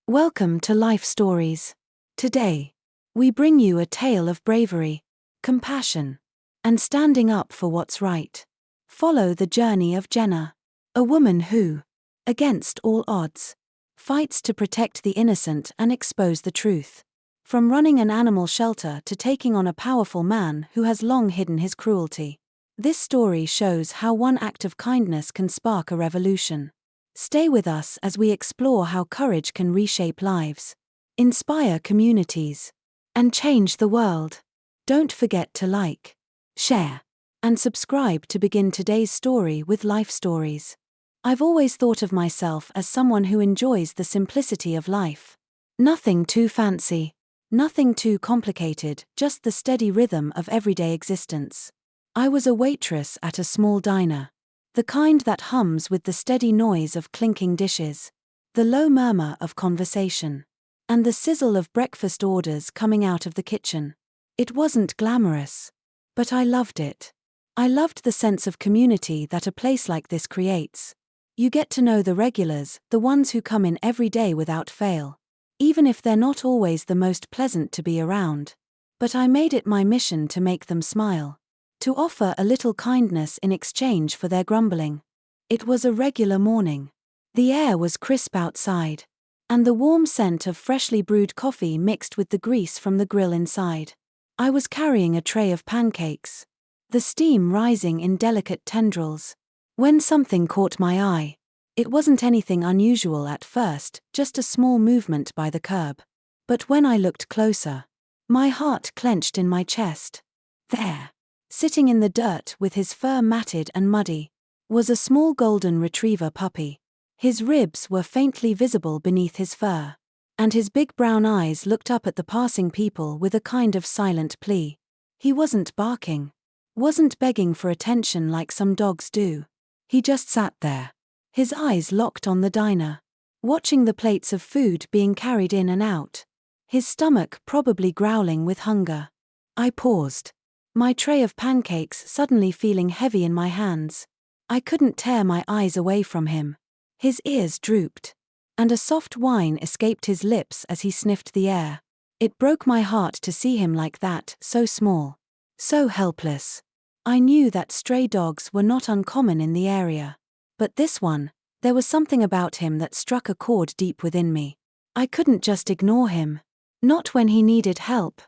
Welcome to Life Stories. Today, we bring you a tale of bravery, compassion, and standing up for what's right. Follow the journey of Jenna, a woman who, against all odds, fights to protect the innocent and expose the truth. From running an animal shelter to taking on a powerful man who has long hidden his cruelty. This story shows how one act of kindness can spark a revolution. Stay with us as we explore how courage can reshape lives, inspire communities, and change the world. Don't forget to like, share, and subscribe to begin today's story with Life Stories. I've always thought of myself as someone who enjoys the simplicity of life. Nothing too fancy, nothing too complicated, just the steady rhythm of everyday existence. I was a waitress at a small diner. The kind that hums with the steady noise of clinking dishes, the low murmur of conversation, and the sizzle of breakfast orders coming out of the kitchen. It wasn't glamorous, but I loved it. I loved the sense of community that a place like this creates. You get to know the regulars, the ones who come in every day without fail, even if they're not always the most pleasant to be around. But I made it my mission to make them smile. To offer a little kindness in exchange for their grumbling. It was a regular morning. The air was crisp outside, and the warm scent of freshly brewed coffee mixed with the grease from the grill inside. I was carrying a tray of pancakes, the steam rising in delicate tendrils, when something caught my eye. It wasn't anything unusual at first, just a small movement by the curb. But when I looked closer, my heart clenched in my chest. There, sitting in the dirt with his fur matted and muddy, was a small golden retriever puppy. His ribs were faintly visible beneath his fur, and his big brown eyes looked up at the passing people with a kind of silent plea. He wasn't barking, wasn't begging for attention like some dogs do. He just sat there, his eyes locked on the diner, watching the plates of food being carried in and out, his stomach probably growling with hunger. I paused, my tray of pancakes suddenly feeling heavy in my hands. I couldn't tear my eyes away from him. His ears drooped, and a soft whine escaped his lips as he sniffed the air. It broke my heart to see him like that, so small, so helpless. I knew that stray dogs were not uncommon in the area. But this one, there was something about him that struck a chord deep within me. I couldn't just ignore him. Not when he needed help.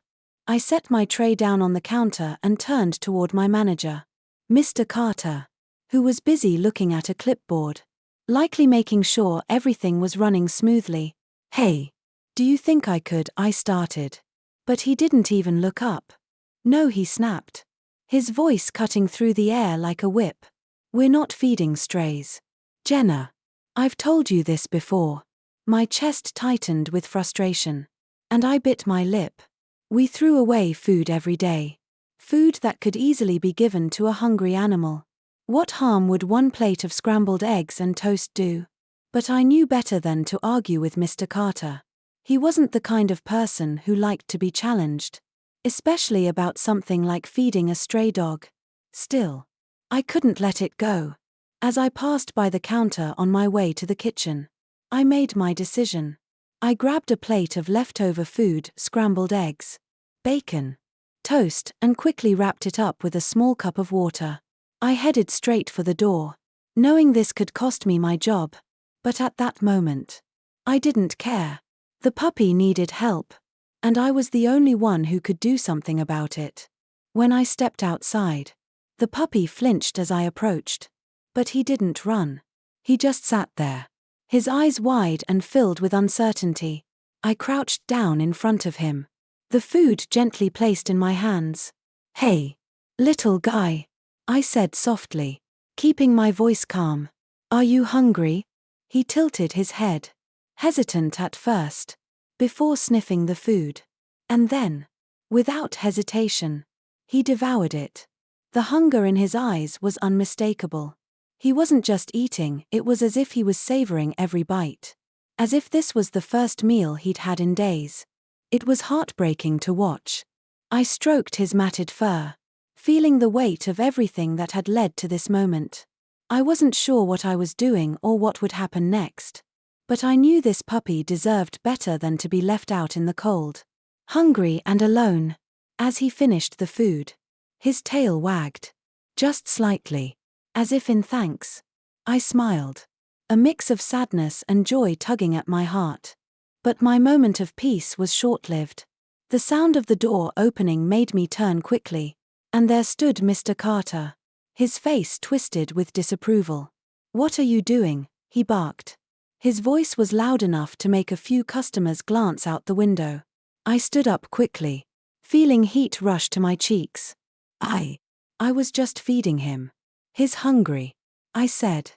I set my tray down on the counter and turned toward my manager, Mr. Carter, who was busy looking at a clipboard, likely making sure everything was running smoothly. "Hey, do you think I started. But he didn't even look up. "No," he snapped, his voice cutting through the air like a whip. "We're not feeding strays. Jenna, I've told you this before." My chest tightened with frustration, and I bit my lip. We threw away food every day. Food that could easily be given to a hungry animal. What harm would one plate of scrambled eggs and toast do? But I knew better than to argue with Mr. Carter. He wasn't the kind of person who liked to be challenged, especially about something like feeding a stray dog. Still, I couldn't let it go. As I passed by the counter on my way to the kitchen, I made my decision. I grabbed a plate of leftover food, scrambled eggs, bacon, toast, and quickly wrapped it up with a small cup of water. I headed straight for the door, knowing this could cost me my job. But at that moment, I didn't care. The puppy needed help, and I was the only one who could do something about it. When I stepped outside, the puppy flinched as I approached. But he didn't run. He just sat there, his eyes wide and filled with uncertainty. I crouched down in front of him, the food gently placed in my hands. "Hey, little guy," I said softly, keeping my voice calm. "Are you hungry?" He tilted his head, hesitant at first, before sniffing the food. And then, without hesitation, he devoured it. The hunger in his eyes was unmistakable. He wasn't just eating, it was as if he was savoring every bite. As if this was the first meal he'd had in days. It was heartbreaking to watch. I stroked his matted fur, feeling the weight of everything that had led to this moment. I wasn't sure what I was doing or what would happen next. But I knew this puppy deserved better than to be left out in the cold. Hungry and alone. As he finished the food, his tail wagged. Just slightly. As if in thanks. I smiled. A mix of sadness and joy tugging at my heart. But my moment of peace was short-lived. The sound of the door opening made me turn quickly. And there stood Mr. Carter. His face twisted with disapproval. "What are you doing?" he barked. His voice was loud enough to make a few customers glance out the window. I stood up quickly, feeling heat rush to my cheeks. I was just feeding him. "He's hungry," I said,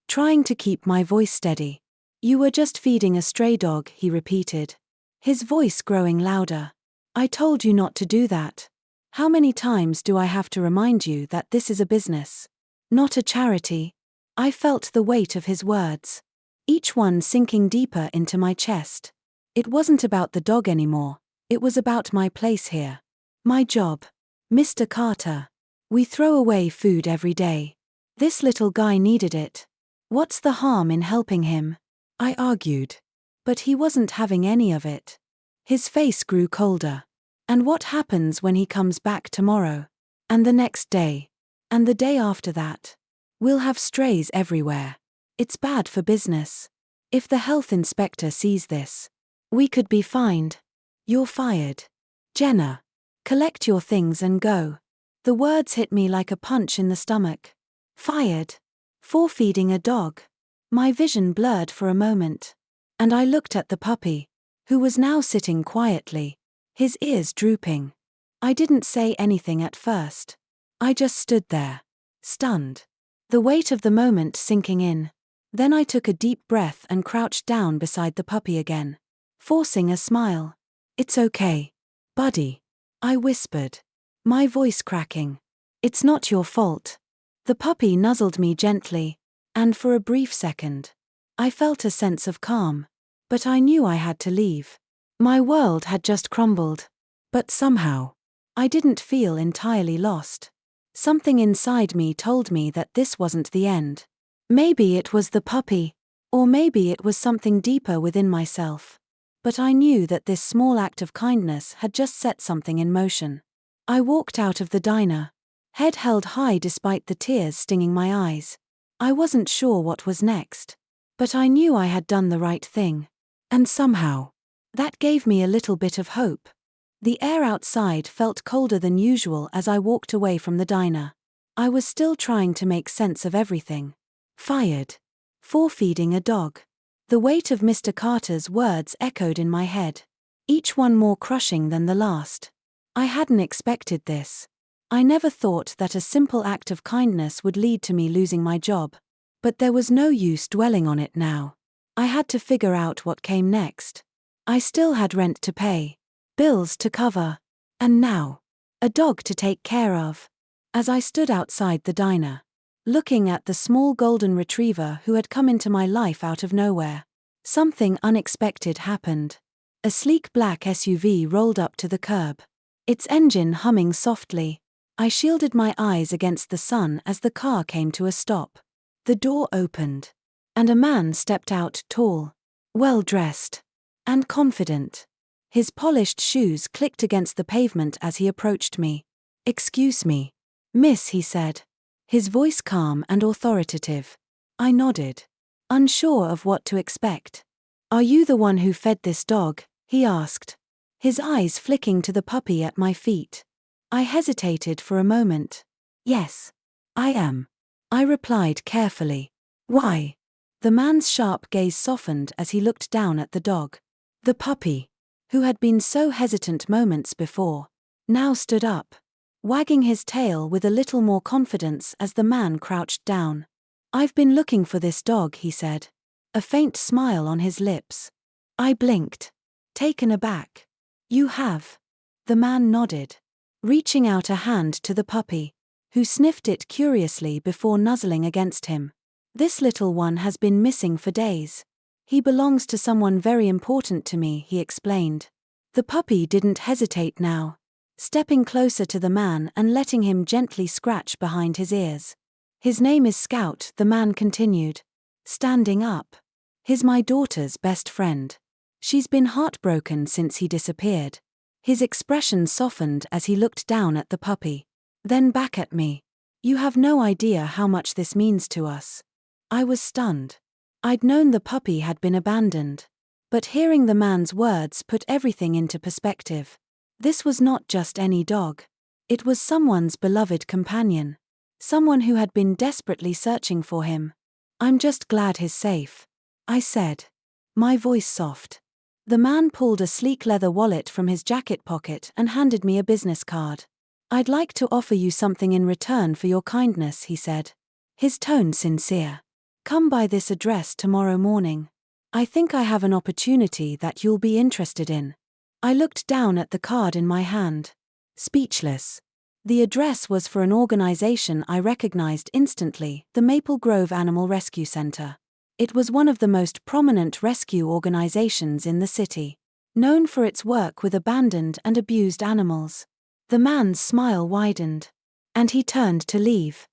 trying to keep my voice steady. "You were just feeding a stray dog," he repeated, his voice growing louder. "I told you not to do that. How many times do I have to remind you that this is a business, not a charity?" I felt the weight of his words, each one sinking deeper into my chest. It wasn't about the dog anymore, it was about my place here. My job. "Mr. Carter, we throw away food every day. This little guy needed it. What's the harm in helping him?" I argued. But he wasn't having any of it. His face grew colder. "And what happens when he comes back tomorrow? And the next day? And the day after that? We'll have strays everywhere. It's bad for business. If the health inspector sees this, we could be fined. You're fired. Jenna, collect your things and go." The words hit me like a punch in the stomach. Fired? For feeding a dog? My vision blurred for a moment. And I looked at the puppy, who was now sitting quietly, his ears drooping. I didn't say anything at first. I just stood there, stunned, the weight of the moment sinking in. Then I took a deep breath and crouched down beside the puppy again, forcing a smile. "It's okay, buddy," I whispered, my voice cracking. "It's not your fault." The puppy nuzzled me gently, and for a brief second, I felt a sense of calm. But I knew I had to leave. My world had just crumbled. But somehow, I didn't feel entirely lost. Something inside me told me that this wasn't the end. Maybe it was the puppy, or maybe it was something deeper within myself. But I knew that this small act of kindness had just set something in motion. I walked out of the diner, head held high despite the tears stinging my eyes. I wasn't sure what was next, but I knew I had done the right thing. And somehow, that gave me a little bit of hope. The air outside felt colder than usual as I walked away from the diner. I was still trying to make sense of everything. Fired. For feeding a dog. The weight of Mr. Carter's words echoed in my head, each one more crushing than the last. I hadn't expected this. I never thought that a simple act of kindness would lead to me losing my job. But there was no use dwelling on it now. I had to figure out what came next. I still had rent to pay, bills to cover, and now, a dog to take care of. As I stood outside the diner, looking at the small golden retriever who had come into my life out of nowhere, something unexpected happened. A sleek black SUV rolled up to the curb, its engine humming softly. I shielded my eyes against the sun as the car came to a stop. The door opened, and a man stepped out, tall, well-dressed, and confident. His polished shoes clicked against the pavement as he approached me. "Excuse me, miss," he said, his voice calm and authoritative. I nodded, unsure of what to expect. "Are you the one who fed this dog?" he asked, his eyes flicking to the puppy at my feet. I hesitated for a moment. "Yes, I am," I replied carefully. "Why?" The man's sharp gaze softened as he looked down at the dog. The puppy, who had been so hesitant moments before, now stood up, wagging his tail with a little more confidence as the man crouched down. "I've been looking for this dog," he said, a faint smile on his lips. I blinked, taken aback. "You have?" The man nodded, reaching out a hand to the puppy, who sniffed it curiously before nuzzling against him. "This little one has been missing for days. He belongs to someone very important to me," he explained. The puppy didn't hesitate now, stepping closer to the man and letting him gently scratch behind his ears. "His name is Scout," the man continued, standing up. He's my daughter's best friend. She's been heartbroken since he disappeared. His expression softened as he looked down at the puppy, then back at me. You have no idea how much this means to us. I was stunned. I'd known the puppy had been abandoned. But hearing the man's words put everything into perspective. This was not just any dog. It was someone's beloved companion. Someone who had been desperately searching for him. I'm just glad he's safe, I said, my voice soft. The man pulled a sleek leather wallet from his jacket pocket and handed me a business card. I'd like to offer you something in return for your kindness, he said. His tone sincere. Come by this address tomorrow morning. I think I have an opportunity that you'll be interested in. I looked down at the card in my hand. Speechless. The address was for an organization I recognized instantly, the Maple Grove Animal Rescue Center. It was one of the most prominent rescue organizations in the city, known for its work with abandoned and abused animals. The man's smile widened, and he turned to leave.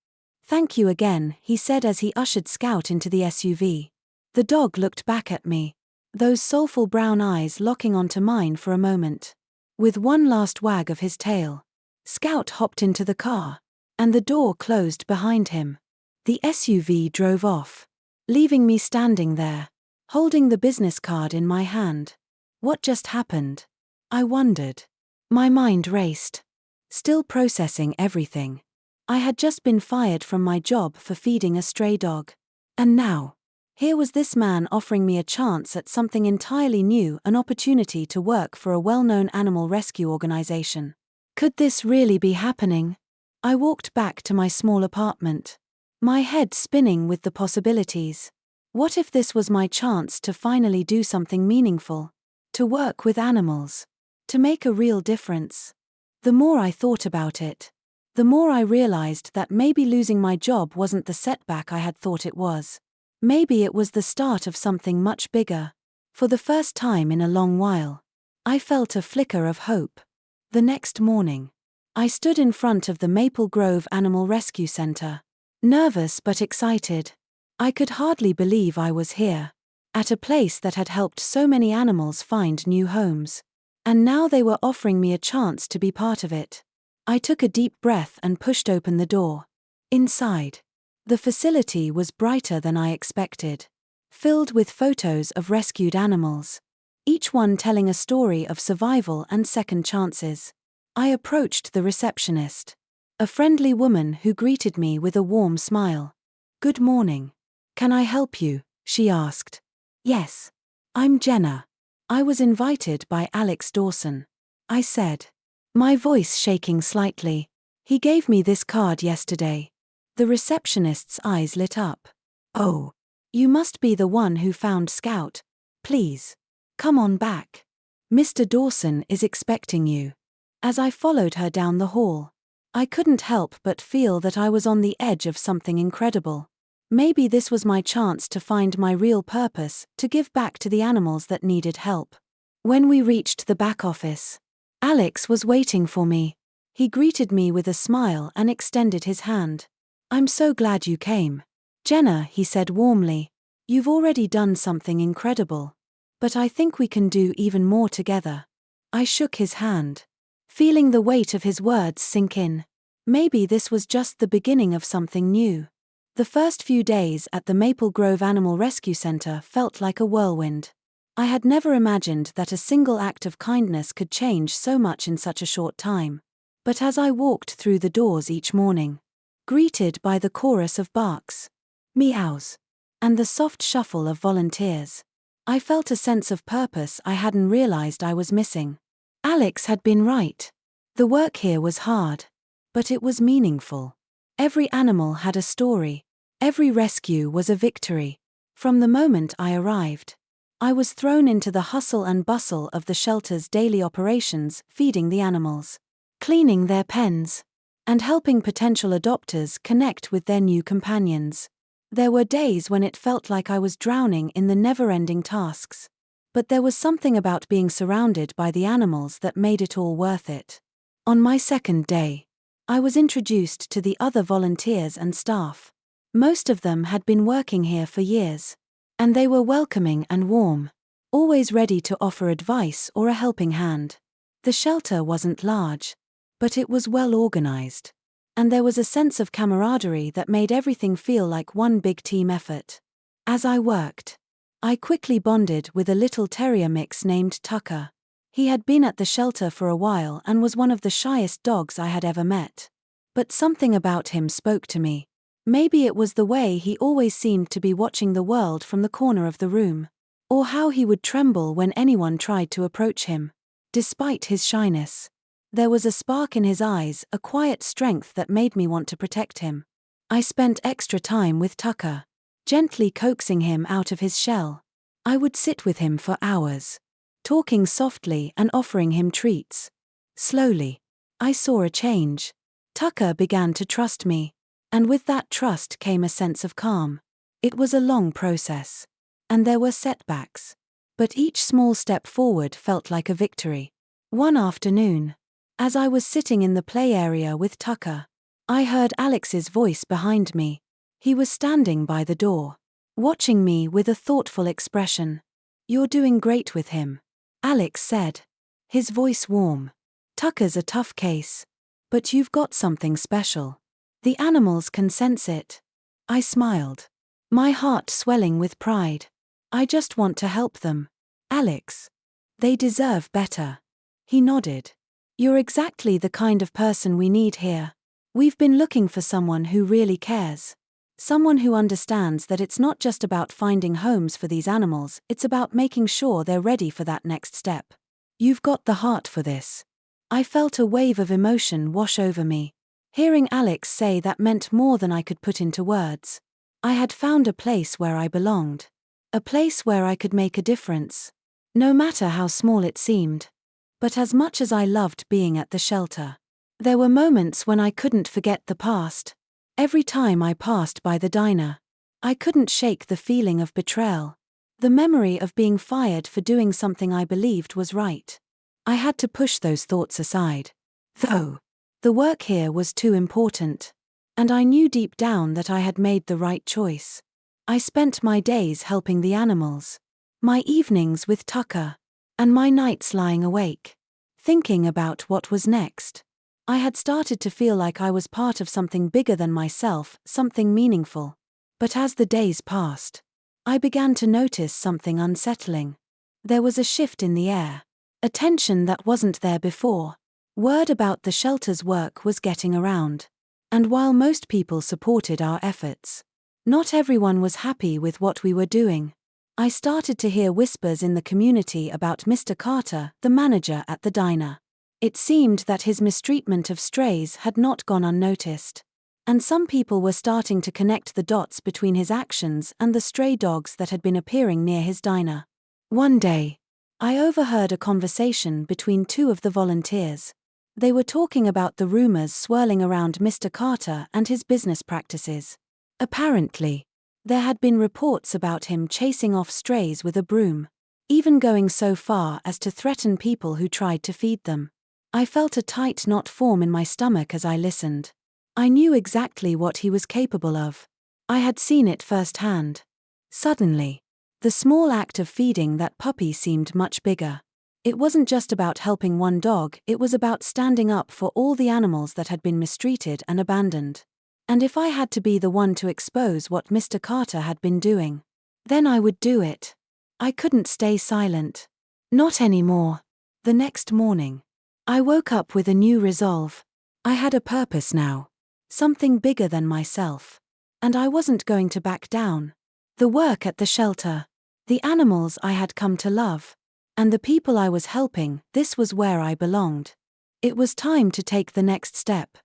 Thank you again, he said as he ushered Scout into the SUV. The dog looked back at me, those soulful brown eyes locking onto mine for a moment. With one last wag of his tail, Scout hopped into the car, and the door closed behind him. The SUV drove off, leaving me standing there, holding the business card in my hand. What just happened? I wondered. My mind raced, still processing everything. I had just been fired from my job for feeding a stray dog. And now, here was this man offering me a chance at something entirely new, an opportunity to work for a well-known animal rescue organization. Could this really be happening? I walked back to my small apartment, my head spinning with the possibilities. What if this was my chance to finally do something meaningful? To work with animals? To make a real difference? The more I thought about it, the more I realized that maybe losing my job wasn't the setback I had thought it was. Maybe it was the start of something much bigger. For the first time in a long while, I felt a flicker of hope. The next morning, I stood in front of the Maple Grove Animal Rescue Center, nervous but excited. I could hardly believe I was here, at a place that had helped so many animals find new homes. And now they were offering me a chance to be part of it. I took a deep breath and pushed open the door. Inside, the facility was brighter than I expected, filled with photos of rescued animals, each one telling a story of survival and second chances. I approached the receptionist, a friendly woman who greeted me with a warm smile. Good morning. Can I help you? She asked. Yes. I'm Jenna. I was invited by Alex Dawson, I said, my voice shaking slightly. He gave me this card yesterday. The receptionist's eyes lit up. Oh, you must be the one who found Scout. Please, come on back. Mr. Dawson is expecting you. As I followed her down the hall, I couldn't help but feel that I was on the edge of something incredible. Maybe this was my chance to find my real purpose, to give back to the animals that needed help. When we reached the back office, Alex was waiting for me. He greeted me with a smile and extended his hand. I'm so glad you came. Jenna, he said warmly, you've already done something incredible. But I think we can do even more together. I shook his hand, feeling the weight of his words sink in. Maybe this was just the beginning of something new. The first few days at the Maple Grove Animal Rescue Center felt like a whirlwind. I had never imagined that a single act of kindness could change so much in such a short time. But as I walked through the doors each morning, greeted by the chorus of barks, meows, and the soft shuffle of volunteers, I felt a sense of purpose I hadn't realized I was missing. Alex had been right. The work here was hard, but it was meaningful. Every animal had a story. Every rescue was a victory. From the moment I arrived, I was thrown into the hustle and bustle of the shelter's daily operations, feeding the animals, cleaning their pens, and helping potential adopters connect with their new companions. There were days when it felt like I was drowning in the never-ending tasks. But there was something about being surrounded by the animals that made it all worth it. On my second day, I was introduced to the other volunteers and staff. Most of them had been working here for years, And they were welcoming and warm, always ready to offer advice or a helping hand. The shelter wasn't large, but it was well organized. And there was a sense of camaraderie that made everything feel like one big team effort. As I worked, I quickly bonded with a little terrier mix named Tucker. He had been at the shelter for a while and was one of the shyest dogs I had ever met. But something about him spoke to me. Maybe it was the way he always seemed to be watching the world from the corner of the room, or how he would tremble when anyone tried to approach him. Despite his shyness, there was a spark in his eyes, a quiet strength that made me want to protect him. I spent extra time with Tucker, gently coaxing him out of his shell. I would sit with him for hours, talking softly and offering him treats. Slowly, I saw a change. Tucker began to trust me, and with that trust came a sense of calm. It was a long process, and there were setbacks, but each small step forward felt like a victory. One afternoon, as I was sitting in the play area with Tucker, I heard Alex's voice behind me. He was standing by the door, watching me with a thoughtful expression. "You're doing great with him," Alex said, his voice warm. "Tucker's a tough case, but you've got something special. The animals can sense it." I smiled, my heart swelling with pride. "I just want to help them, Alex. They deserve better." He nodded. "You're exactly the kind of person we need here. We've been looking for someone who really cares. Someone who understands that it's not just about finding homes for these animals, it's about making sure they're ready for that next step. You've got the heart for this." I felt a wave of emotion wash over me. Hearing Alex say that meant more than I could put into words. I had found a place where I belonged. A place where I could make a difference. No matter how small it seemed. But as much as I loved being at the shelter, there were moments when I couldn't forget the past. Every time I passed by the diner, I couldn't shake the feeling of betrayal. The memory of being fired for doing something I believed was right. I had to push those thoughts aside, though. The work here was too important, and I knew deep down that I had made the right choice. I spent my days helping the animals, my evenings with Tucker, and my nights lying awake, thinking about what was next. I had started to feel like I was part of something bigger than myself, something meaningful. But as the days passed, I began to notice something unsettling. There was a shift in the air, a tension that wasn't there before. Word about the shelter's work was getting around. And while most people supported our efforts, not everyone was happy with what we were doing. I started to hear whispers in the community about Mr. Carter, the manager at the diner. It seemed that his mistreatment of strays had not gone unnoticed. And some people were starting to connect the dots between his actions and the stray dogs that had been appearing near his diner. One day, I overheard a conversation between two of the volunteers. They were talking about the rumors swirling around Mr. Carter and his business practices. Apparently, there had been reports about him chasing off strays with a broom, even going so far as to threaten people who tried to feed them. I felt a tight knot form in my stomach as I listened. I knew exactly what he was capable of. I had seen it firsthand. Suddenly, the small act of feeding that puppy seemed much bigger. It wasn't just about helping one dog, it was about standing up for all the animals that had been mistreated and abandoned. And if I had to be the one to expose what Mr. Carter had been doing, then I would do it. I couldn't stay silent. Not anymore. The next morning, I woke up with a new resolve. I had a purpose now. Something bigger than myself. And I wasn't going to back down. The work at the shelter, the animals I had come to love, and the people I was helping, this was where I belonged. It was time to take the next step.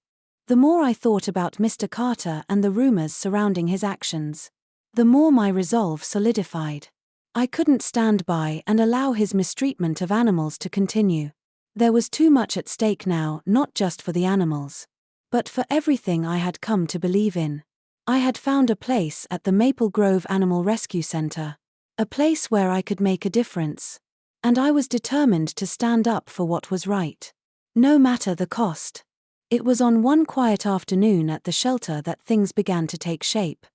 The more I thought about Mr. Carter and the rumors surrounding his actions, the more my resolve solidified. I couldn't stand by and allow his mistreatment of animals to continue. There was too much at stake now, not just for the animals, but for everything I had come to believe in. I had found a place at the Maple Grove Animal Rescue Center, a place where I could make a difference. And I was determined to stand up for what was right, no matter the cost. It was on one quiet afternoon at the shelter that things began to take shape.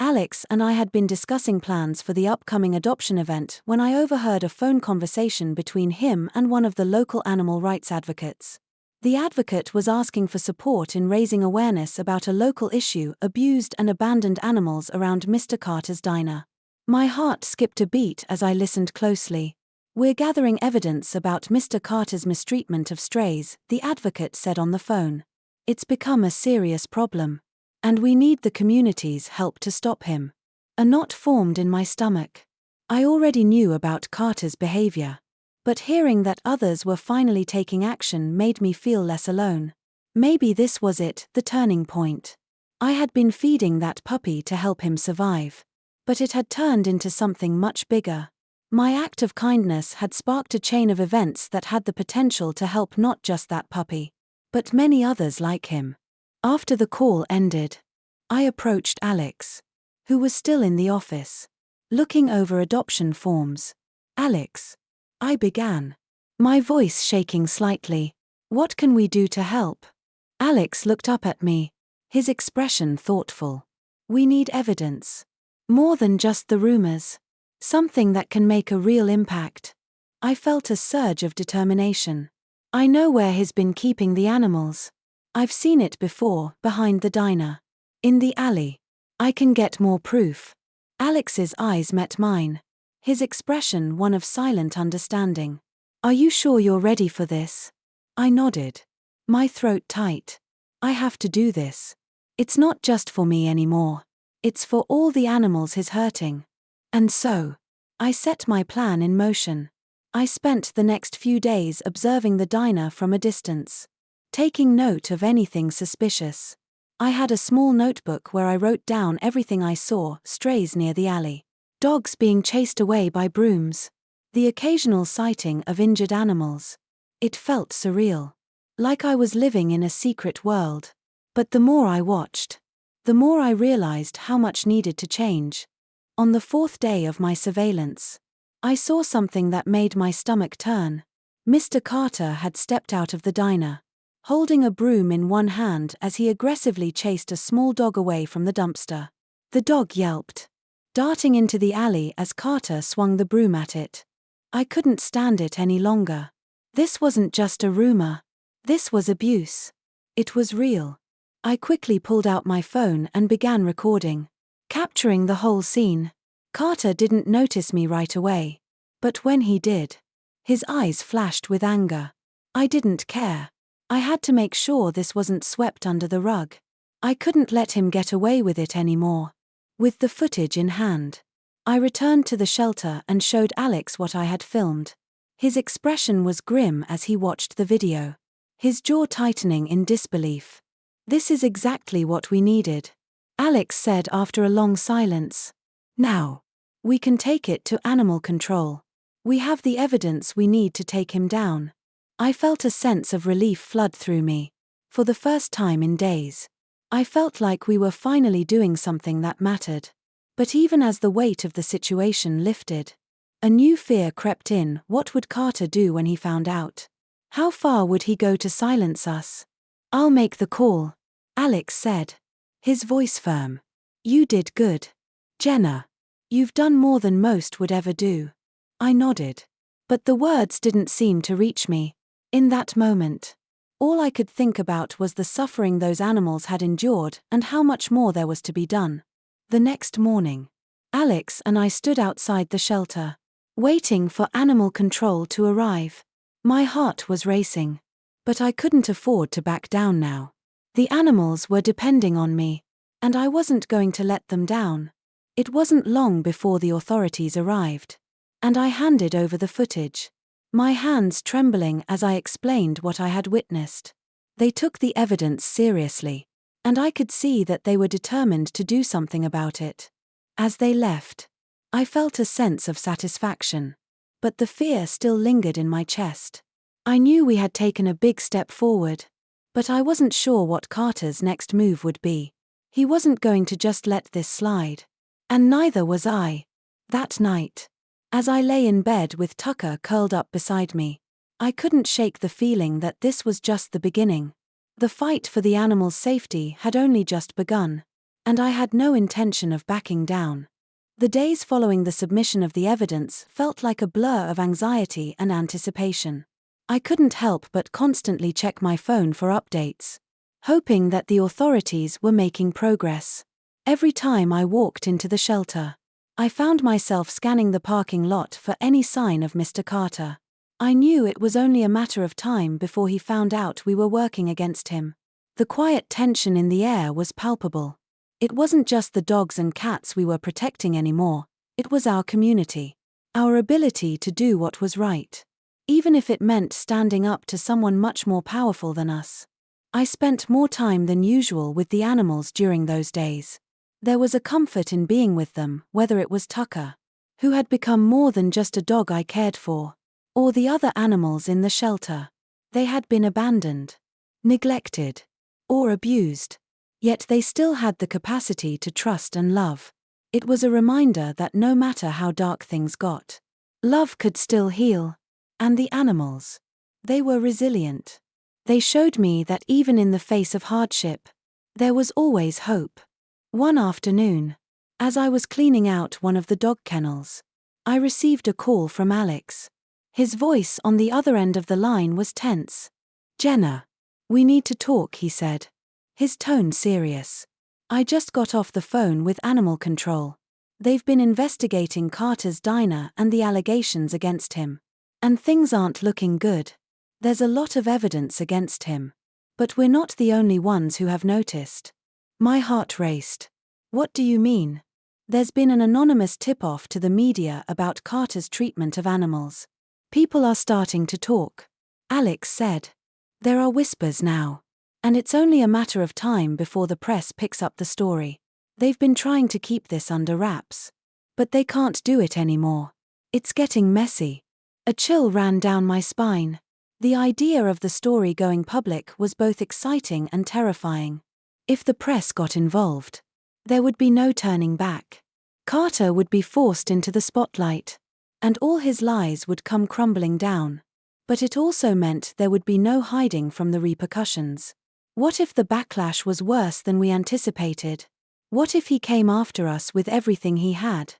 Alex and I had been discussing plans for the upcoming adoption event when I overheard a phone conversation between him and one of the local animal rights advocates. The advocate was asking for support in raising awareness about a local issue: abused and abandoned animals around Mr. Carter's diner. My heart skipped a beat as I listened closely. "We're gathering evidence about Mr. Carter's mistreatment of strays," the advocate said on the phone. "It's become a serious problem. And we need the community's help to stop him." A knot formed in my stomach. I already knew about Carter's behavior. But hearing that others were finally taking action made me feel less alone. Maybe this was it, the turning point. I had been feeding that puppy to help him survive. But it had turned into something much bigger. My act of kindness had sparked a chain of events that had the potential to help not just that puppy, but many others like him. After the call ended, I approached Alex, who was still in the office, looking over adoption forms. "Alex," I began, my voice shaking slightly, "what can we do to help?" Alex looked up at me, his expression thoughtful. "We need evidence. More than just the rumors. Something that can make a real impact." I felt a surge of determination. "I know where he's been keeping the animals. I've seen it before, behind the diner. In the alley. I can get more proof." Alex's eyes met mine, his expression one of silent understanding. "Are you sure you're ready for this?" I nodded, my throat tight. "I have to do this. It's not just for me anymore. It's for all the animals he's hurting." And so, I set my plan in motion. I spent the next few days observing the diner from a distance, taking note of anything suspicious. I had a small notebook where I wrote down everything I saw: strays near the alley, dogs being chased away by brooms, the occasional sighting of injured animals. It felt surreal, like I was living in a secret world. But the more I watched, the more I realized how much needed to change. On the fourth day of my surveillance, I saw something that made my stomach turn. Mr. Carter had stepped out of the diner, holding a broom in one hand as he aggressively chased a small dog away from the dumpster. The dog yelped, darting into the alley as Carter swung the broom at it. I couldn't stand it any longer. This wasn't just a rumor. This was abuse. It was real. I quickly pulled out my phone and began recording, capturing the whole scene. Carter didn't notice me right away. But when he did, his eyes flashed with anger. I didn't care. I had to make sure this wasn't swept under the rug. I couldn't let him get away with it anymore. With the footage in hand, I returned to the shelter and showed Alex what I had filmed. His expression was grim as he watched the video, his jaw tightening in disbelief. "This is exactly what we needed," Alex said after a long silence. "Now, we can take it to animal control. We have the evidence we need to take him down." I felt a sense of relief flood through me. For the first time in days, I felt like we were finally doing something that mattered. But even as the weight of the situation lifted, a new fear crept in. What would Carter do when he found out? How far would he go to silence us? "I'll make the call," Alex said, his voice firm. "You did good, Jenna. You've done more than most would ever do." I nodded. But the words didn't seem to reach me. In that moment, all I could think about was the suffering those animals had endured and how much more there was to be done. The next morning, Alex and I stood outside the shelter, waiting for animal control to arrive. My heart was racing. But I couldn't afford to back down now. The animals were depending on me, and I wasn't going to let them down. It wasn't long before the authorities arrived, and I handed over the footage, my hands trembling as I explained what I had witnessed. They took the evidence seriously, and I could see that they were determined to do something about it. As they left, I felt a sense of satisfaction, but the fear still lingered in my chest. I knew we had taken a big step forward, but I wasn't sure what Carter's next move would be. He wasn't going to just let this slide. And neither was I. That night, as I lay in bed with Tucker curled up beside me, I couldn't shake the feeling that this was just the beginning. The fight for the animals' safety had only just begun. and I had no intention of backing down. The days following the submission of the evidence felt like a blur of anxiety and anticipation. I couldn't help but constantly check my phone for updates, hoping that the authorities were making progress. Every time I walked into the shelter, I found myself scanning the parking lot for any sign of Mr. Carter. I knew it was only a matter of time before he found out we were working against him. The quiet tension in the air was palpable. It wasn't just the dogs and cats we were protecting anymore, it was our community. Our ability to do what was right, even if it meant standing up to someone much more powerful than us. I spent more time than usual with the animals during those days. There was a comfort in being with them, whether it was Tucker, who had become more than just a dog I cared for, or the other animals in the shelter. They had been abandoned, neglected, or abused. Yet they still had the capacity to trust and love. It was a reminder that no matter how dark things got, love could still heal. And the animals, they were resilient. They showed me that even in the face of hardship, there was always hope. One afternoon, as I was cleaning out one of the dog kennels, I received a call from Alex. His voice on the other end of the line was tense. "Jenna, we need to talk," he said, his tone serious. "I just got off the phone with animal control. They've been investigating Carter's diner and the allegations against him. And things aren't looking good. There's a lot of evidence against him. But we're not the only ones who have noticed." My heart raced. "What do you mean?" "There's been an anonymous tip-off to the media about Carter's treatment of animals. People are starting to talk," Alex said. "There are whispers now. And it's only a matter of time before the press picks up the story. They've been trying to keep this under wraps. But they can't do it anymore. It's getting messy." A chill ran down my spine. The idea of the story going public was both exciting and terrifying. If the press got involved, there would be no turning back. Carter would be forced into the spotlight, and all his lies would come crumbling down. But it also meant there would be no hiding from the repercussions. What if the backlash was worse than we anticipated? What if he came after us with everything he had?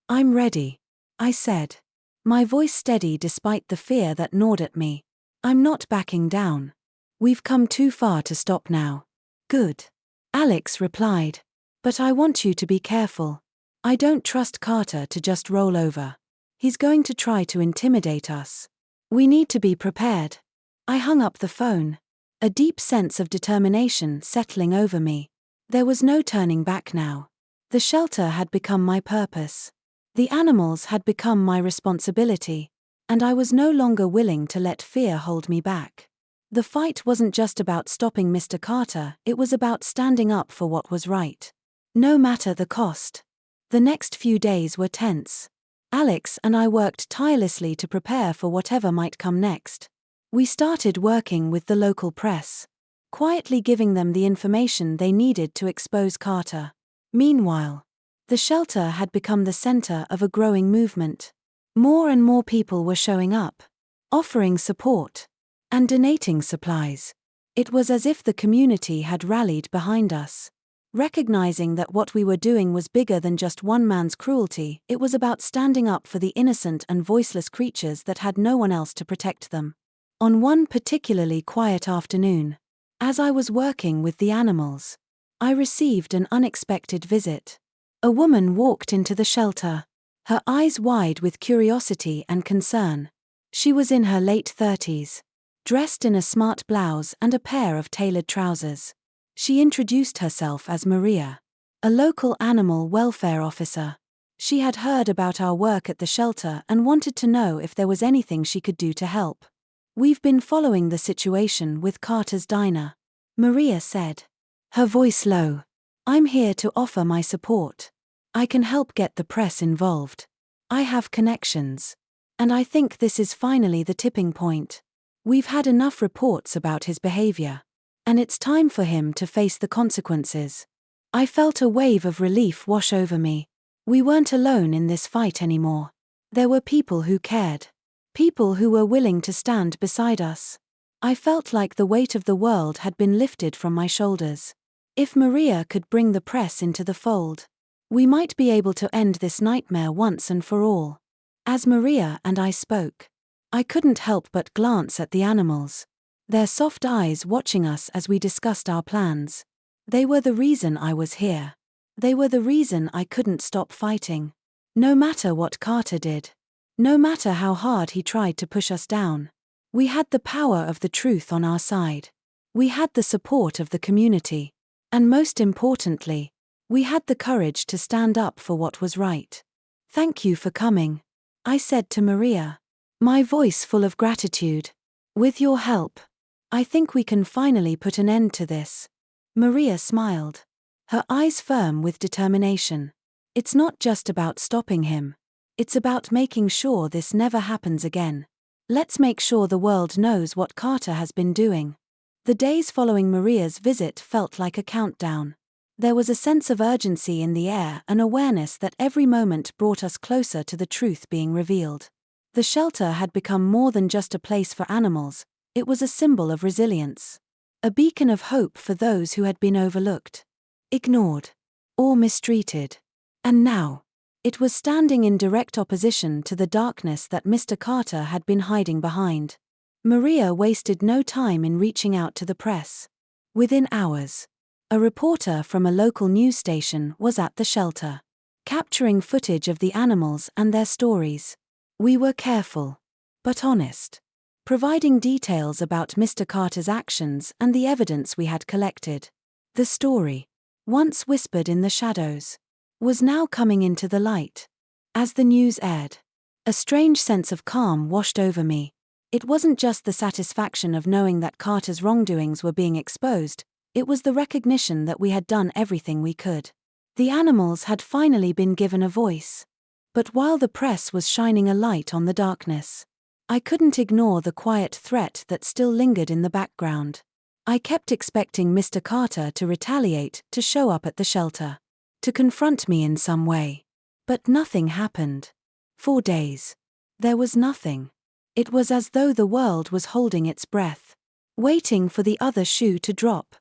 "I'm ready," I said, my voice steady despite the fear that gnawed at me. "I'm not backing down. We've come too far to stop now." "Good," Alex replied. "But I want you to be careful. I don't trust Carter to just roll over. He's going to try to intimidate us. We need to be prepared." I hung up the phone, a deep sense of determination settling over me. There was no turning back now. The shelter had become my purpose. The animals had become my responsibility, and I was no longer willing to let fear hold me back. The fight wasn't just about stopping Mr. Carter, it was about standing up for what was right, no matter the cost. The next few days were tense. Alex and I worked tirelessly to prepare for whatever might come next. We started working with the local press, quietly giving them the information they needed to expose Carter. Meanwhile, the shelter had become the center of a growing movement. More and more people were showing up, offering support, and donating supplies. It was as if the community had rallied behind us. Recognizing that what we were doing was bigger than just one man's cruelty, it was about standing up for the innocent and voiceless creatures that had no one else to protect them. On one particularly quiet afternoon, as I was working with the animals, I received an unexpected visit. A woman walked into the shelter, her eyes wide with curiosity and concern. She was in her late 30s, dressed in a smart blouse and a pair of tailored trousers. She introduced herself as Maria, a local animal welfare officer. She had heard about our work at the shelter and wanted to know if there was anything she could do to help. "We've been following the situation with Carter's diner," Maria said, her voice low. "I'm here to offer my support. I can help get the press involved. I have connections. And I think this is finally the tipping point. We've had enough reports about his behavior, and it's time for him to face the consequences." I felt a wave of relief wash over me. We weren't alone in this fight anymore. There were people who cared. People who were willing to stand beside us. I felt like the weight of the world had been lifted from my shoulders. If Maria could bring the press into the fold, we might be able to end this nightmare once and for all. As Maria and I spoke, I couldn't help but glance at the animals, their soft eyes watching us as we discussed our plans. They were the reason I was here. They were the reason I couldn't stop fighting. No matter what Carter did, no matter how hard he tried to push us down, we had the power of the truth on our side. We had the support of the community. And most importantly, we had the courage to stand up for what was right. "Thank you for coming," I said to Maria, my voice full of gratitude. "With your help, I think we can finally put an end to this." Maria smiled, her eyes firm with determination. "It's not just about stopping him. It's about making sure this never happens again. Let's make sure the world knows what Carter has been doing." The days following Maria's visit felt like a countdown. There was a sense of urgency in the air, an awareness that every moment brought us closer to the truth being revealed. The shelter had become more than just a place for animals, it was a symbol of resilience. A beacon of hope for those who had been overlooked, ignored, or mistreated. And now, it was standing in direct opposition to the darkness that Mr. Carter had been hiding behind. Maria wasted no time in reaching out to the press. Within hours, a reporter from a local news station was at the shelter, capturing footage of the animals and their stories. We were careful, but honest, providing details about Mr. Carter's actions and the evidence we had collected. The story, once whispered in the shadows, was now coming into the light. As the news aired, a strange sense of calm washed over me. It wasn't just the satisfaction of knowing that Carter's wrongdoings were being exposed, it was the recognition that we had done everything we could. The animals had finally been given a voice. But while the press was shining a light on the darkness, I couldn't ignore the quiet threat that still lingered in the background. I kept expecting Mr. Carter to retaliate, to show up at the shelter, to confront me in some way. But nothing happened. For days, there was nothing. It was as though the world was holding its breath, waiting for the other shoe to drop.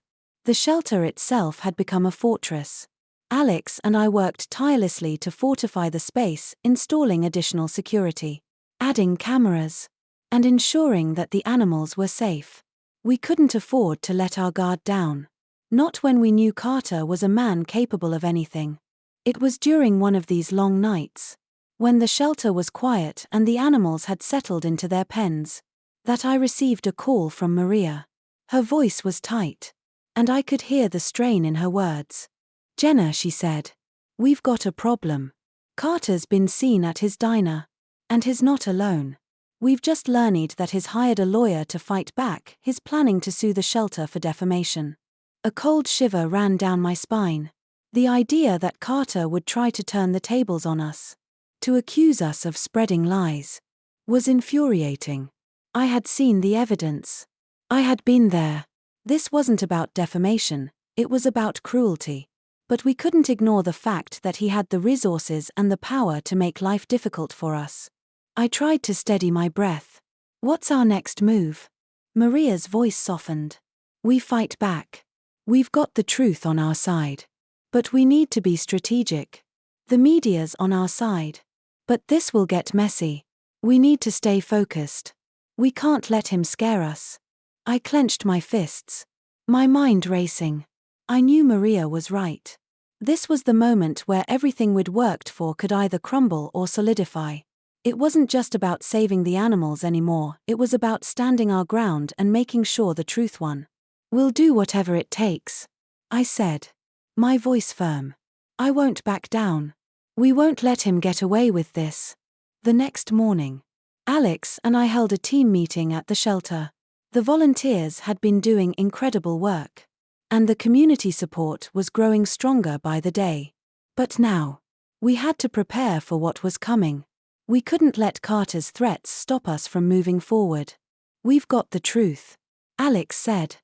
The shelter itself had become a fortress. Alex and I worked tirelessly to fortify the space, installing additional security, adding cameras, and ensuring that the animals were safe. We couldn't afford to let our guard down. Not when we knew Carter was a man capable of anything. It was during one of these long nights, when the shelter was quiet and the animals had settled into their pens, that I received a call from Maria. Her voice was tight, and I could hear the strain in her words. "Jenna," she said, "we've got a problem. Carter's been seen at his diner. And he's not alone. We've just learned that he's hired a lawyer to fight back, he's planning to sue the shelter for defamation." A cold shiver ran down my spine. The idea that Carter would try to turn the tables on us, to accuse us of spreading lies, was infuriating. I had seen the evidence. I had been there. This wasn't about defamation, it was about cruelty. But we couldn't ignore the fact that he had the resources and the power to make life difficult for us. I tried to steady my breath. "What's our next move?" Maria's voice softened. "We fight back. We've got the truth on our side. But we need to be strategic. The media's on our side. But this will get messy. We need to stay focused. We can't let him scare us." I clenched my fists, my mind racing. I knew Maria was right. This was the moment where everything we'd worked for could either crumble or solidify. It wasn't just about saving the animals anymore, it was about standing our ground and making sure the truth won. "We'll do whatever it takes," I said, my voice firm. "I won't back down. We won't let him get away with this." The next morning, Alex and I held a team meeting at the shelter. The volunteers had been doing incredible work, and the community support was growing stronger by the day. But now, we had to prepare for what was coming. We couldn't let Carter's threats stop us from moving forward. "We've got the truth," Alex said,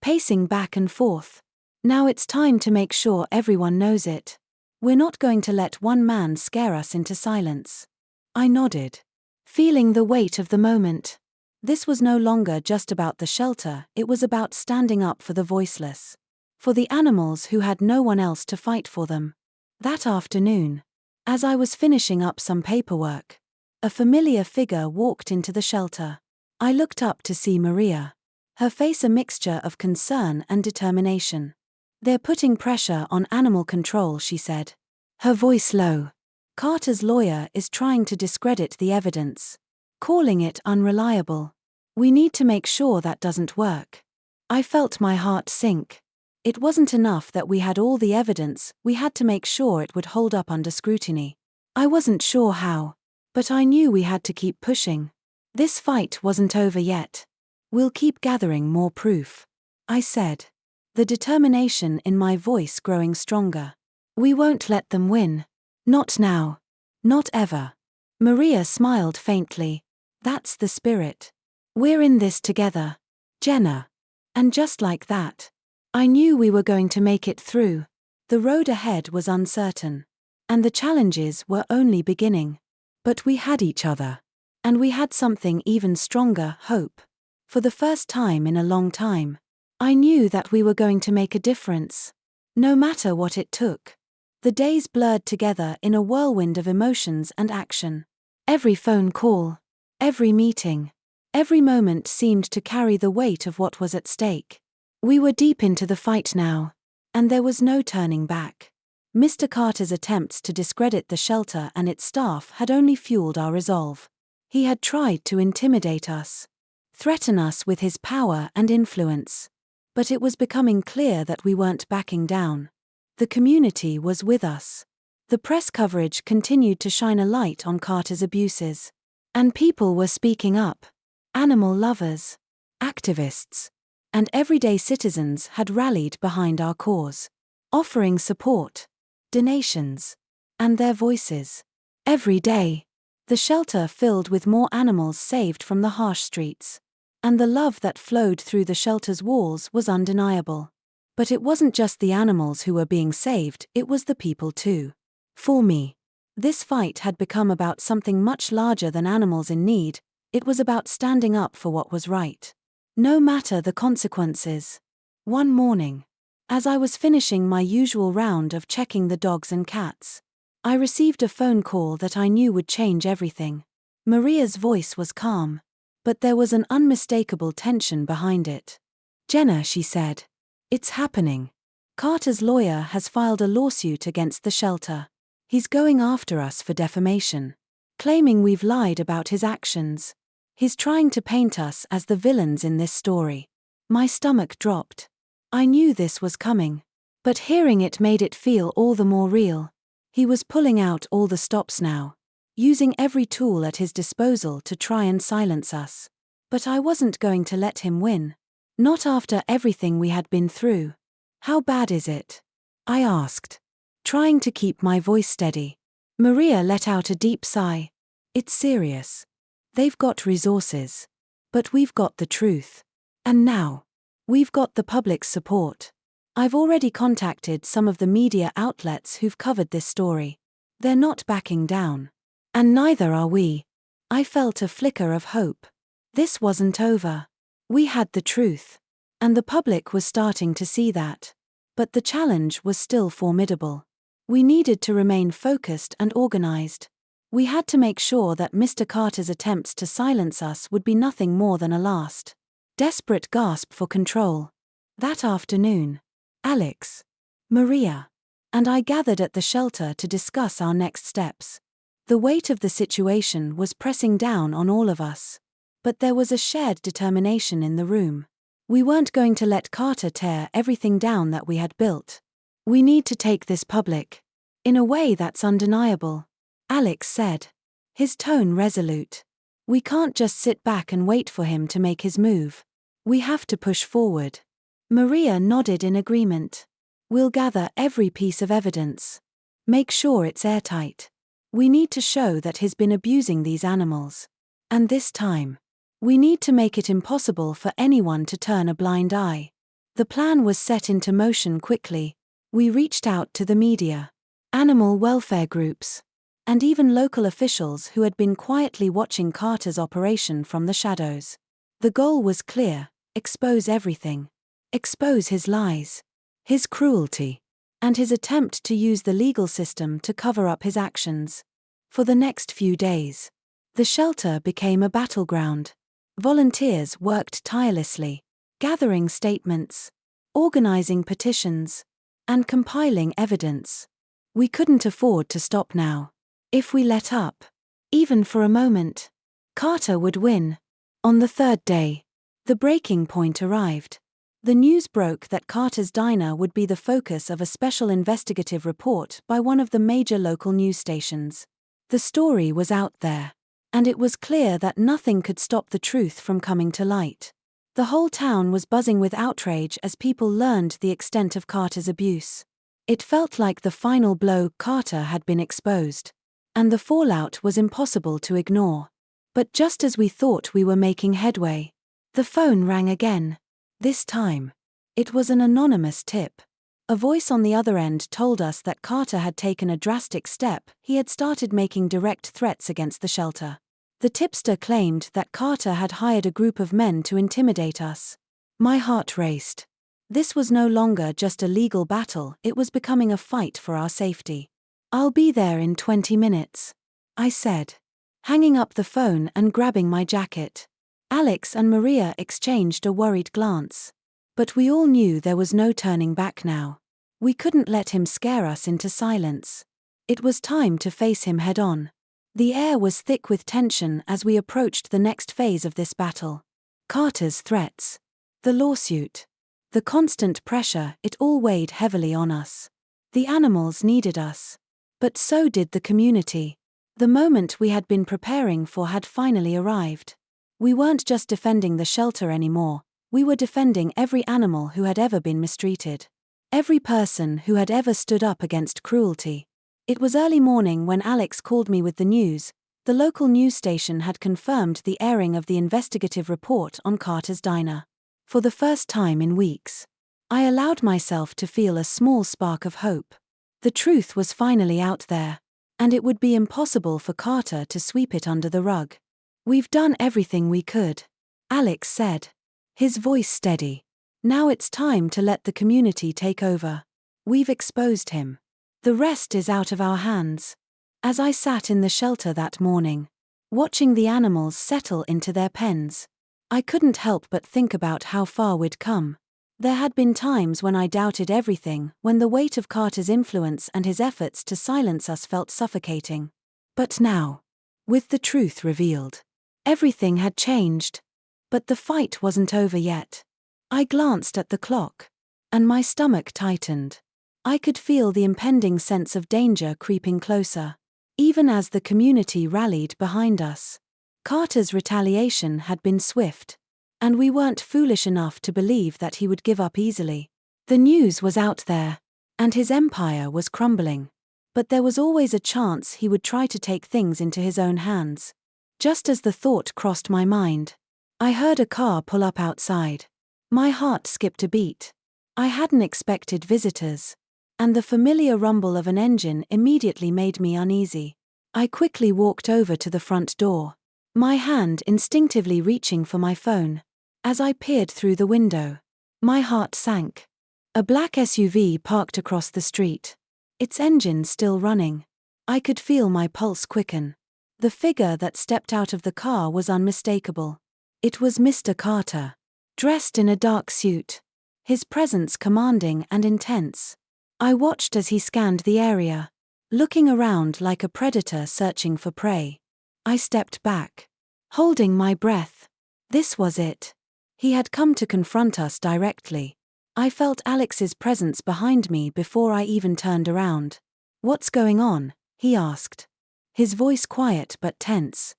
pacing back and forth. "Now it's time to make sure everyone knows it. We're not going to let one man scare us into silence." I nodded, feeling the weight of the moment. This was no longer just about the shelter, it was about standing up for the voiceless. For the animals who had no one else to fight for them. That afternoon, as I was finishing up some paperwork, a familiar figure walked into the shelter. I looked up to see Maria. Her face a mixture of concern and determination. "They're putting pressure on animal control," she said. Her voice low. "Carter's lawyer is trying to discredit the evidence, calling it unreliable. We need to make sure that doesn't work." I felt my heart sink. It wasn't enough that we had all the evidence, we had to make sure it would hold up under scrutiny. I wasn't sure how, but I knew we had to keep pushing. This fight wasn't over yet. "We'll keep gathering more proof," I said, the determination in my voice growing stronger. "We won't let them win. Not now. Not ever." Maria smiled faintly. "That's the spirit. We're in this together, Jenna." And just like that, I knew we were going to make it through. The road ahead was uncertain, and the challenges were only beginning. But we had each other. And we had something even stronger, hope. For the first time in a long time, I knew that we were going to make a difference. No matter what it took. The days blurred together in a whirlwind of emotions and action. Every phone call, every meeting, every moment seemed to carry the weight of what was at stake. We were deep into the fight now, and there was no turning back. Mr. Carter's attempts to discredit the shelter and its staff had only fueled our resolve. He had tried to intimidate us, threaten us with his power and influence. But it was becoming clear that we weren't backing down. The community was with us. The press coverage continued to shine a light on Carter's abuses. And people were speaking up. Animal lovers, activists, and everyday citizens had rallied behind our cause, offering support, donations, and their voices. Every day, the shelter filled with more animals saved from the harsh streets. And the love that flowed through the shelter's walls was undeniable. But it wasn't just the animals who were being saved, it was the people too. For me, this fight had become about something much larger than animals in need. It was about standing up for what was right, no matter the consequences. One morning, as I was finishing my usual round of checking the dogs and cats, I received a phone call that I knew would change everything. Maria's voice was calm, but there was an unmistakable tension behind it. "Jenna," she said, "it's happening. Carter's lawyer has filed a lawsuit against the shelter. He's going after us for defamation, claiming we've lied about his actions. He's trying to paint us as the villains in this story." My stomach dropped. I knew this was coming, but hearing it made it feel all the more real. He was pulling out all the stops now, using every tool at his disposal to try and silence us. But I wasn't going to let him win. Not after everything we had been through. "How bad is it?" I asked, trying to keep my voice steady. Maria let out a deep sigh. "It's serious. They've got resources. But we've got the truth. And now, we've got the public's support. I've already contacted some of the media outlets who've covered this story. They're not backing down. And neither are we." I felt a flicker of hope. This wasn't over. We had the truth. And the public was starting to see that. But the challenge was still formidable. We needed to remain focused and organized. We had to make sure that Mr. Carter's attempts to silence us would be nothing more than a last, desperate gasp for control. That afternoon, Alex, Maria, and I gathered at the shelter to discuss our next steps. The weight of the situation was pressing down on all of us. But there was a shared determination in the room. We weren't going to let Carter tear everything down that we had built. "We need to take this public. In a way that's undeniable," Alex said, his tone resolute. "We can't just sit back and wait for him to make his move. We have to push forward." Maria nodded in agreement. "We'll gather every piece of evidence. Make sure it's airtight. We need to show that he's been abusing these animals. And this time, we need to make it impossible for anyone to turn a blind eye." The plan was set into motion quickly. We reached out to the media, animal welfare groups, and even local officials who had been quietly watching Carter's operation from the shadows. The goal was clear: expose everything. Expose his lies, his cruelty, and his attempt to use the legal system to cover up his actions. For the next few days, the shelter became a battleground. Volunteers worked tirelessly, gathering statements, organizing petitions, and compiling evidence. We couldn't afford to stop now. If we let up, even for a moment, Carter would win. On the third day, the breaking point arrived. The news broke that Carter's diner would be the focus of a special investigative report by one of the major local news stations. The story was out there, and it was clear that nothing could stop the truth from coming to light. The whole town was buzzing with outrage as people learned the extent of Carter's abuse. It felt like the final blow. Carter had been exposed, and the fallout was impossible to ignore. But just as we thought we were making headway, the phone rang again. This time, it was an anonymous tip. A voice on the other end told us that Carter had taken a drastic step. He had started making direct threats against the shelter. The tipster claimed that Carter had hired a group of men to intimidate us. My heart raced. This was no longer just a legal battle, it was becoming a fight for our safety. "I'll be there in 20 minutes, I said, hanging up the phone and grabbing my jacket. Alex and Maria exchanged a worried glance. But we all knew there was no turning back now. We couldn't let him scare us into silence. It was time to face him head-on. The air was thick with tension as we approached the next phase of this battle. Carter's threats, the lawsuit, the constant pressure, it all weighed heavily on us. The animals needed us. But so did the community. The moment we had been preparing for had finally arrived. We weren't just defending the shelter anymore, we were defending every animal who had ever been mistreated. Every person who had ever stood up against cruelty. It was early morning when Alex called me with the news. The local news station had confirmed the airing of the investigative report on Carter's diner. For the first time in weeks, I allowed myself to feel a small spark of hope. The truth was finally out there, and it would be impossible for Carter to sweep it under the rug. "We've done everything we could," Alex said, his voice steady. "Now it's time to let the community take over. We've exposed him. The rest is out of our hands." As I sat in the shelter that morning, watching the animals settle into their pens, I couldn't help but think about how far we'd come. There had been times when I doubted everything, when the weight of Carter's influence and his efforts to silence us felt suffocating. But now, with the truth revealed, everything had changed. But the fight wasn't over yet. I glanced at the clock, and my stomach tightened. I could feel the impending sense of danger creeping closer, even as the community rallied behind us. Carter's retaliation had been swift, and we weren't foolish enough to believe that he would give up easily. The news was out there, and his empire was crumbling. But there was always a chance he would try to take things into his own hands. Just as the thought crossed my mind, I heard a car pull up outside. My heart skipped a beat. I hadn't expected visitors, and the familiar rumble of an engine immediately made me uneasy. I quickly walked over to the front door, my hand instinctively reaching for my phone. As I peered through the window, my heart sank. A black SUV parked across the street, its engine still running. I could feel my pulse quicken. The figure that stepped out of the car was unmistakable. It was Mr. Carter, dressed in a dark suit, his presence commanding and intense. I watched as he scanned the area, looking around like a predator searching for prey. I stepped back, holding my breath. This was it. He had come to confront us directly. I felt Alex's presence behind me before I even turned around. "What's going on?" he asked, his voice quiet but tense.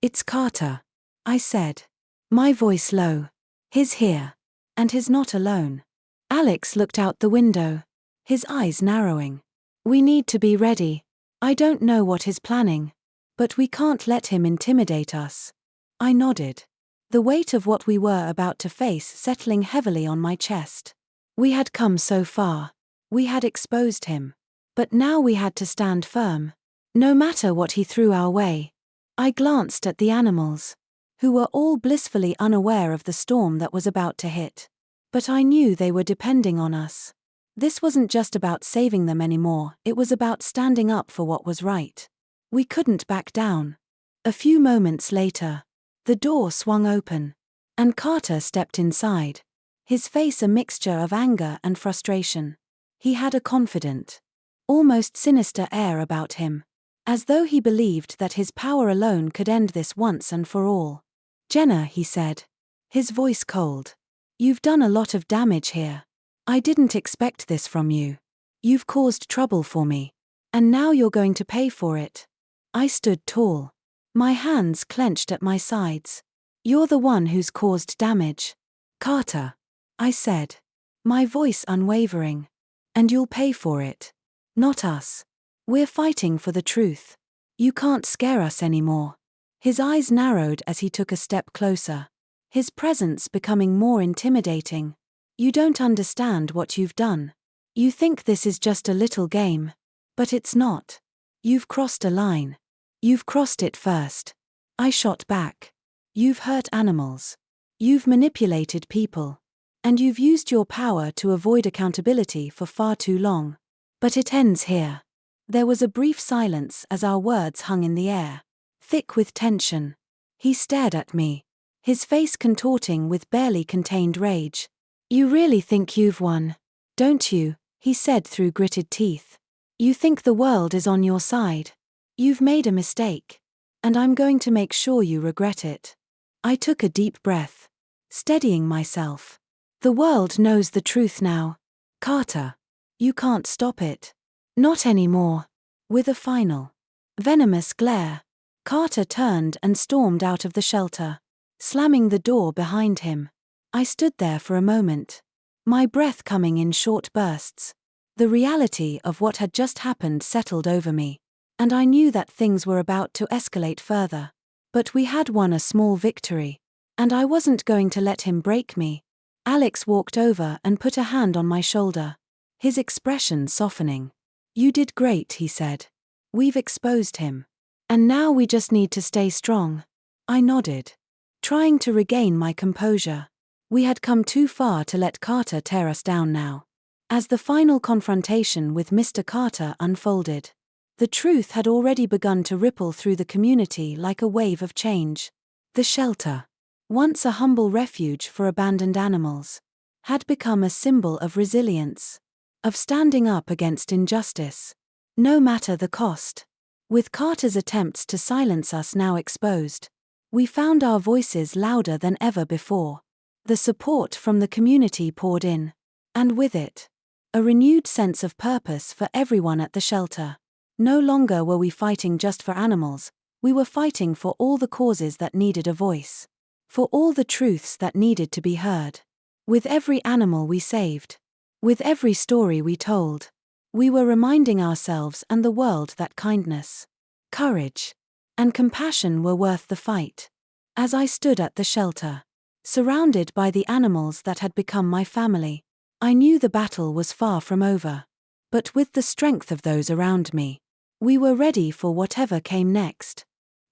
"It's Carter," I said, my voice low. "He's here. And he's not alone." Alex looked out the window, his eyes narrowing. "We need to be ready. I don't know what he's planning, but we can't let him intimidate us." I nodded, the weight of what we were about to face settling heavily on my chest. We had come so far. We had exposed him. But now we had to stand firm, no matter what he threw our way. I glanced at the animals, who were all blissfully unaware of the storm that was about to hit. But I knew they were depending on us. This wasn't just about saving them anymore, it was about standing up for what was right. We couldn't back down. A few moments later, the door swung open, and Carter stepped inside, his face a mixture of anger and frustration. He had a confident, almost sinister air about him, as though he believed that his power alone could end this once and for all. "Jenna," he said, his voice cold, "you've done a lot of damage here. I didn't expect this from you. You've caused trouble for me, and now you're going to pay for it." I stood tall, my hands clenched at my sides. "You're the one who's caused damage, Carter," I said, my voice unwavering. "And you'll pay for it. Not us. We're fighting for the truth. You can't scare us anymore." His eyes narrowed as he took a step closer, his presence becoming more intimidating. "You don't understand what you've done. You think this is just a little game. But it's not. You've crossed a line. You've crossed it first." I shot back. "You've hurt animals. You've manipulated people. And you've used your power to avoid accountability for far too long. But it ends here." There was a brief silence as our words hung in the air, thick with tension. He stared at me, his face contorting with barely contained rage. "You really think you've won, don't you?" he said through gritted teeth. "You think the world is on your side? You've made a mistake, and I'm going to make sure you regret it." I took a deep breath, steadying myself. "The world knows the truth now, Carter. You can't stop it. Not anymore." With a final, venomous glare, Carter turned and stormed out of the shelter, slamming the door behind him. I stood there for a moment, my breath coming in short bursts. The reality of what had just happened settled over me, and I knew that things were about to escalate further. But we had won a small victory, and I wasn't going to let him break me. Alex walked over and put a hand on my shoulder, his expression softening. "You did great," he said. "We've exposed him. And now we just need to stay strong." I nodded, trying to regain my composure. We had come too far to let Carter tear us down now. As the final confrontation with Mr. Carter unfolded, the truth had already begun to ripple through the community like a wave of change. The shelter, once a humble refuge for abandoned animals, had become a symbol of resilience, of standing up against injustice, no matter the cost. With Carter's attempts to silence us now exposed, we found our voices louder than ever before. The support from the community poured in, and with it, a renewed sense of purpose for everyone at the shelter. No longer were we fighting just for animals, we were fighting for all the causes that needed a voice, for all the truths that needed to be heard. With every animal we saved, with every story we told, we were reminding ourselves and the world that kindness, courage, and compassion were worth the fight. As I stood at the shelter, surrounded by the animals that had become my family, I knew the battle was far from over. But with the strength of those around me, we were ready for whatever came next.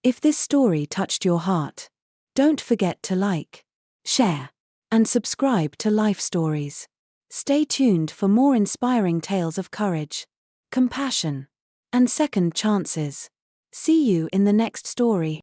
If this story touched your heart, don't forget to like, share, and subscribe to Life Stories. Stay tuned for more inspiring tales of courage, compassion, and second chances. See you in the next story.